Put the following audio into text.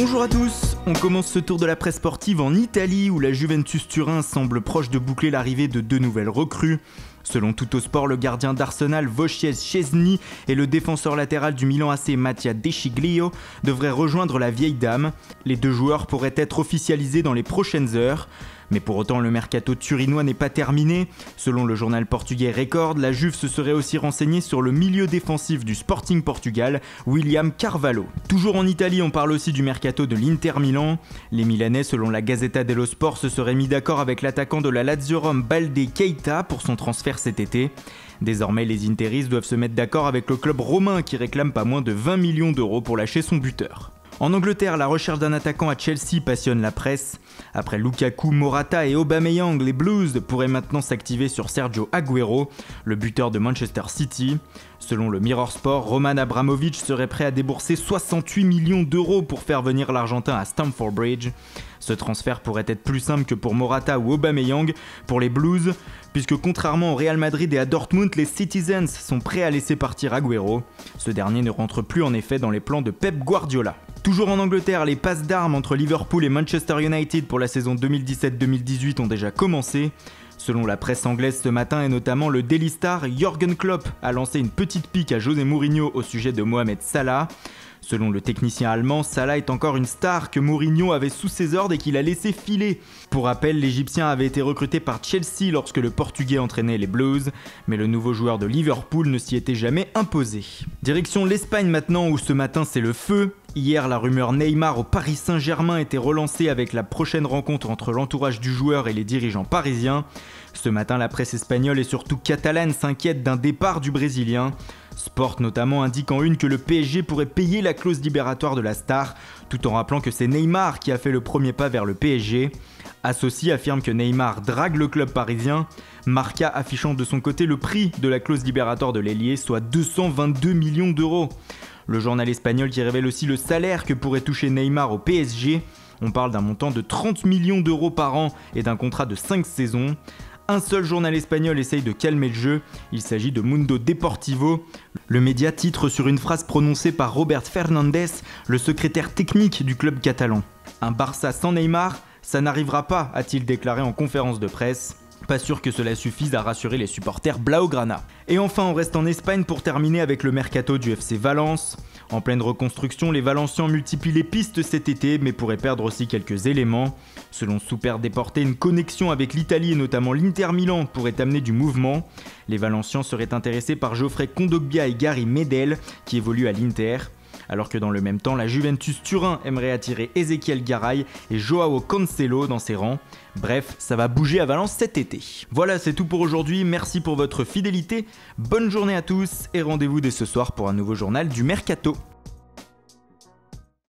Bonjour à tous, on commence ce tour de la presse sportive en Italie où la Juventus Turin semble proche de boucler l'arrivée de deux nouvelles recrues. Selon Tuttosport, le gardien d'Arsenal Wojciech Szczesny et le défenseur latéral du Milan AC Mattia De Sciglio devraient rejoindre la vieille dame. Les deux joueurs pourraient être officialisés dans les prochaines heures. Mais pour autant, le mercato turinois n'est pas terminé. Selon le journal portugais Record, la Juve se serait aussi renseignée sur le milieu défensif du Sporting Portugal, William Carvalho. Toujours en Italie, on parle aussi du mercato de l'Inter Milan. Les Milanais, selon la Gazzetta dello Sport, se seraient mis d'accord avec l'attaquant de la Lazio Rome Balde Keita pour son transfert cet été. Désormais, les Interistes doivent se mettre d'accord avec le club romain qui réclame pas moins de 20 millions d'euros pour lâcher son buteur. En Angleterre, la recherche d'un attaquant à Chelsea passionne la presse. Après Lukaku, Morata et Aubameyang, les Blues pourraient maintenant s'activer sur Sergio Agüero, le buteur de Manchester City. Selon le Mirror Sport, Roman Abramovich serait prêt à débourser 68 millions d'euros pour faire venir l'Argentin à Stamford Bridge. Ce transfert pourrait être plus simple que pour Morata ou Aubameyang pour les Blues, puisque contrairement au Real Madrid et à Dortmund, les Citizens sont prêts à laisser partir Agüero. Ce dernier ne rentre plus en effet dans les plans de Pep Guardiola. Toujours en Angleterre, les passes d'armes entre Liverpool et Manchester United pour la saison 2017-2018 ont déjà commencé. Selon la presse anglaise ce matin et notamment le Daily Star, Jürgen Klopp a lancé une petite pique à José Mourinho au sujet de Mohamed Salah. Selon le technicien allemand, Salah est encore une star que Mourinho avait sous ses ordres et qu'il a laissé filer. Pour rappel, l'Égyptien avait été recruté par Chelsea lorsque le Portugais entraînait les Blues, mais le nouveau joueur de Liverpool ne s'y était jamais imposé. Direction l'Espagne maintenant où ce matin c'est le feu. Hier, la rumeur Neymar au Paris Saint-Germain était relancée avec la prochaine rencontre entre l'entourage du joueur et les dirigeants parisiens. Ce matin, la presse espagnole et surtout catalane s'inquiète d'un départ du Brésilien. Sport notamment indique en une que le PSG pourrait payer la clause libératoire de la star, tout en rappelant que c'est Neymar qui a fait le premier pas vers le PSG. As aussi affirme que Neymar drague le club parisien, Marca affichant de son côté le prix de la clause libératoire de l'ailier, soit 222 millions d'euros. Le journal espagnol qui révèle aussi le salaire que pourrait toucher Neymar au PSG. On parle d'un montant de 30 millions d'euros par an et d'un contrat de 5 saisons. Un seul journal espagnol essaye de calmer le jeu, il s'agit de Mundo Deportivo. Le média titre sur une phrase prononcée par Robert Fernandez, le secrétaire technique du club catalan. Un Barça sans Neymar, ça n'arrivera pas, a-t-il déclaré en conférence de presse. Pas sûr que cela suffise à rassurer les supporters blaugrana. Et enfin, on reste en Espagne pour terminer avec le mercato du FC Valence. En pleine reconstruction, les Valencians multiplient les pistes cet été, mais pourraient perdre aussi quelques éléments. Selon Super Deporte, une connexion avec l'Italie et notamment l'Inter Milan pourrait amener du mouvement. Les Valencians seraient intéressés par Geoffrey Kondogbia et Gary Medel, qui évoluent à l'Inter. Alors que dans le même temps, la Juventus Turin aimerait attirer Ezequiel Garay et Joao Cancelo dans ses rangs. Bref, ça va bouger à Valence cet été. Voilà, c'est tout pour aujourd'hui, merci pour votre fidélité, bonne journée à tous et rendez-vous dès ce soir pour un nouveau journal du Mercato.